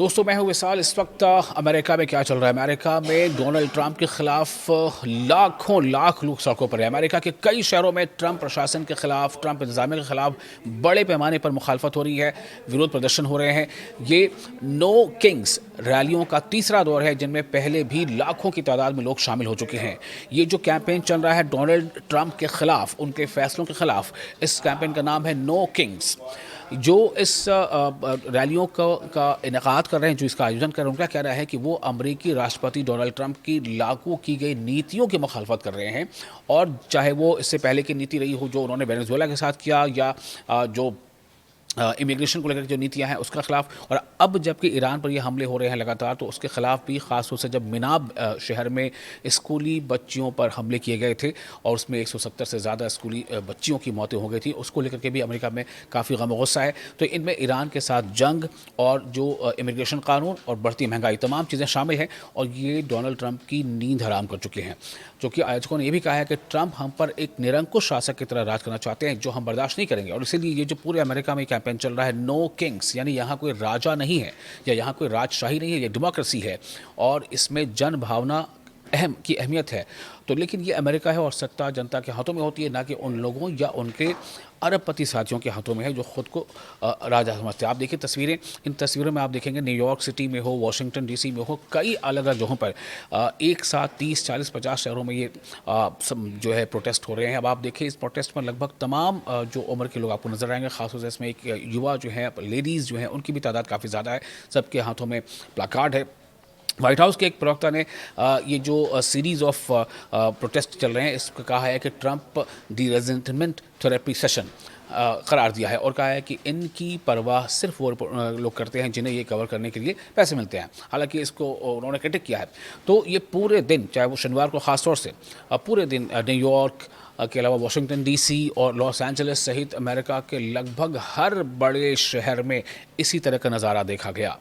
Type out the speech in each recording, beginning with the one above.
दोस्तों मैं हूं विशाल। इस वक्त अमेरिका में क्या चल रहा है? अमेरिका में डोनाल्ड ट्रंप के खिलाफ लाखों लाख लोग सड़कों पर हैं। अमेरिका के कई शहरों में ट्रंप प्रशासन के खिलाफ, ट्रंप इंतजामिया के खिलाफ बड़े पैमाने पर मुखालफत हो रही है, विरोध प्रदर्शन हो रहे हैं। ये नो किंग्स रैलियों का तीसरा दौर है, जिनमें पहले भी लाखों की तादाद में लोग शामिल हो चुके हैं। ये जो कैंपेन चल रहा है डोनाल्ड ट्रंप के खिलाफ, उनके फैसलों के खिलाफ, इस कैंपेन का नाम है नो किंग्स। जो इस रैलियों का इनेकाद कर रहे हैं, जो इसका आयोजन कर रहे हैं, उनका कहना है कि वो अमेरिकी राष्ट्रपति डोनाल्ड ट्रंप की लागू की गई नीतियों की मुखालफत कर रहे हैं। और चाहे वो इससे पहले की नीति रही हो जो उन्होंने वेनेजुएला के साथ किया, या जो इमिग्रेशन को लेकर जो नीतियां हैं उसका खिलाफ, और अब जबकि ईरान पर ये हमले हो रहे हैं लगातार, तो उसके खिलाफ भी, खास तौर से जब मिनाब शहर में स्कूली बच्चियों पर हमले किए गए थे और उसमें 170 से ज़्यादा स्कूली बच्चियों की मौतें हो गई थी, उसको लेकर के भी अमेरिका में काफ़ी गम गुस्सा है। तो इनमें ईरान के साथ जंग और जो इमिग्रेशन कानून और बढ़ती महंगाई, तमाम चीज़ें शामिल हैं। और ये डोनाल्ड ट्रंप की नींद हराम कर चुके हैं, जो कि आयोजकों ने यह भी कहा है कि ट्रंप हम पर एक निरंकुश शासक की तरह राज करना चाहते हैं, जो हम बर्दाश्त नहीं करेंगे। और इसीलिए ये जो पूरे अमेरिका में कैंपेन चल रहा है नो किंग्स, यानी यहाँ कोई राजा नहीं है या यहाँ कोई राजशाही नहीं है, ये डेमोक्रेसी है और इसमें जन भावना अहमियत है। तो लेकिन ये अमेरिका है और सत्ता जनता के हाथों में होती है, ना कि उन लोगों या उनके अरबपति साथियों के हाथों में है जो खुद को राजा समझते हैं। आप देखिए तस्वीरें, इन तस्वीरों में आप देखेंगे न्यूयॉर्क सिटी में हो, वाशिंगटन डीसी में हो, कई अलग अलग जगहों पर एक साथ 30, 40, 50 शहरों में ये जो है प्रोटेस्ट हो रहे हैं। अब आप देखिए इस प्रोटेस्ट में लगभग तमाम जो उम्र के लोग आपको नजर आएंगे, खासतौर से इसमें एक युवा जो है, लेडीज़ जो हैं, उनकी भी तादाद काफ़ी ज़्यादा है। सबके हाथों में प्लाकार्ड है। व्हाइट हाउस के एक प्रवक्ता ने ये जो सीरीज़ ऑफ प्रोटेस्ट चल रहे हैं, इसका कहा है कि ट्रंप दी रेजिस्टेंट थेरेपी सेशन करार दिया है और कहा है कि इनकी परवाह सिर्फ वो लोग करते हैं जिन्हें ये कवर करने के लिए पैसे मिलते हैं। हालांकि इसको उन्होंने क्रिटिक किया है। तो ये पूरे दिन, चाहे वो शनिवार को ख़ास तौर से पूरे दिन न्यूयॉर्क के अलावा वाशिंगटन डीसी और लॉस एंजलिस सहित अमेरिका के लगभग हर बड़े शहर में इसी तरह का नज़ारा देखा गया।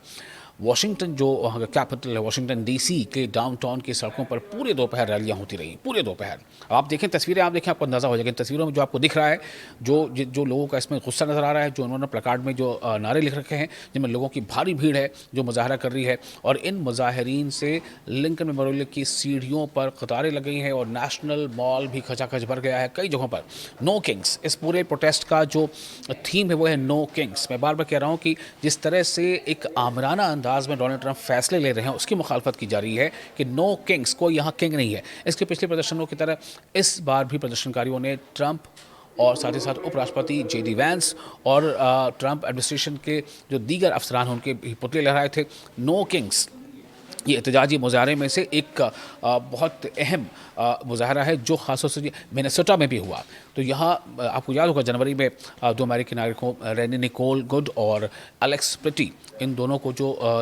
वाशिंगटन जो कैपिटल है, वाशिंगटन डीसी के डाउनटाउन की सड़कों पर पूरे दोपहर रैलियां होती रही, पूरे दोपहर। आप देखें तस्वीरें, आप देखें आपको अंदाज़ा हो जाएगा। इन तस्वीरों में जो आपको दिख रहा है, जो लोगों का इसमें गुस्सा नज़र आ रहा है, जो उन्होंने प्लेकार्ड में जो नारे लिख रखे हैं, जिनमें लोगों की भारी भीड़ है जो मुजाहरा कर रही है। और इन मुजाहरीन से लिंकन मेमोरियल की सीढ़ियों पर कतारें लग गई हैं और नेशनल मॉल भी खचाखच भर गया है कई जगहों पर। नो किंग्स, इस पूरे प्रोटेस्ट का जो थीम है वो है नो किंग्स। मैं बार बार कह रहा हूँ कि जिस तरह से एक आमराना अंदाज में डोनाल्ड ट्रंप फैसले ले रहे हैं, उसकी मुखालफत की जा रही है कि नो किंग्स, कोई यहाँ किंग नहीं है। इसके पिछले प्रदर्शनों की तरह इस बार भी प्रदर्शनकारियों ने ट्रंप और साथ ही साथ उपराष्ट्रपति JD वैंस और ट्रंप एडमिनिस्ट्रेशन के जो दीगर अफसरान हैं उनके पुतले लहराए थे। नो किंग्स ये एहतजाजी मुजाहरे में से एक बहुत अहम मुजाहरा है, जो खासतौर से मिनेसोटा में भी हुआ। तो यहाँ आपको याद होगा जनवरी में दो अमेरिकी नागरिकों रेनी निकोल गुड और एलेक्स प्रिटी, इन दोनों को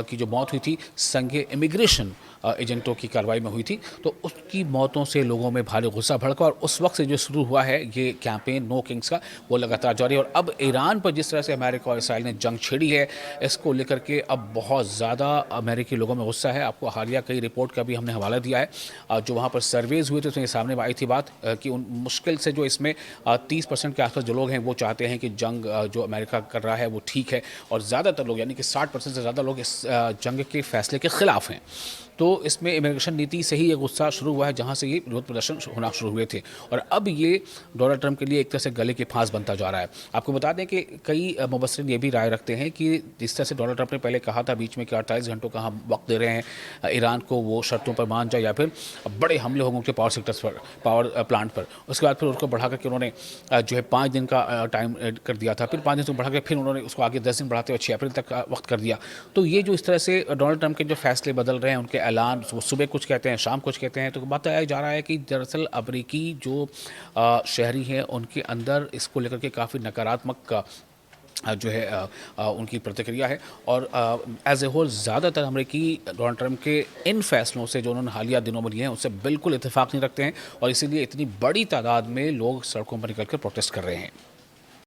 की जो मौत हुई थी संघीय इमिग्रेशन एजेंटों की कार्रवाई में हुई थी। तो उसकी मौतों से लोगों में भारी गुस्सा भड़का और उस वक्त से जो शुरू हुआ है ये कैंपेन नो किंग्स का, वो लगातार जारी है। और अब ईरान पर जिस तरह से अमेरिका और इसराइल ने जंग छेड़ी है, इसको लेकर के अब बहुत ज़्यादा अमेरिकी लोगों में गुस्सा है। आपको हालिया कई रिपोर्ट का भी हमने हवाला दिया है, जो वहाँ पर सर्वेज हुए थे उसमें सामने आई थी बात कि उन मुश्किल से जो इसमें 30% के आसपास जो लोग हैं वो चाहते हैं कि जंग जो अमेरिका कर रहा है वो ठीक है, और ज़्यादातर लोग यानी कि 60% से ज़्यादा लोग इस जंग के फैसले के ख़िलाफ़ हैं। तो इसमें इमिग्रेशन नीति से ही ये गुस्सा शुरू हुआ है, जहाँ से ये विरोध प्रदर्शन होना शुरू हुए थे। और अब ये डोनाल्ड ट्रंप के लिए एक तरह से गले की फांस बनता जा रहा है। आपको बता दें कि कई मुबस्सिरीन ये भी राय रखते हैं कि जिस तरह से डोनाल्ड ट्रंप ने पहले कहा था बीच में कि 48 घंटों का हम वक्त दे रहे हैं ईरान को, वो शर्तों पर मान जाए या फिर बड़े हमले होंगे उनके पावर सेक्टर्स पर, पावर प्लांट पर। उसके बाद फिर उसको बढ़ा करके उन्होंने जो है 5 दिन का टाइम कर दिया था, फिर 5 दिन से बढ़ा के फिर उन्होंने उसको आगे 10 दिन बढ़ाते हुए 6 अप्रैल तक का वक्त कर दिया। तो ये जो इस तरह से डोनाल्ड ट्रंप के जो फैसले बदल रहे हैं, उनके ऐलान, वो सुबह कुछ कहते हैं शाम कुछ कहते हैं, तो बताया जा रहा है कि दरअसल अमेरिकी जो शहरी हैं उनके अंदर इसको लेकर के काफ़ी नकारात्मक जो है उनकी प्रतिक्रिया है। और एज ए होल ज़्यादातर अमेरिकी डोनाल्ड ट्रंप के इन फैसलों से जो उन्होंने हालिया दिनों में लिए हैं उससे बिल्कुल इत्तेफाक नहीं रखते हैं, और इसीलिए इतनी बड़ी तादाद में लोग सड़कों पर निकल कर प्रोटेस्ट कर रहे हैं।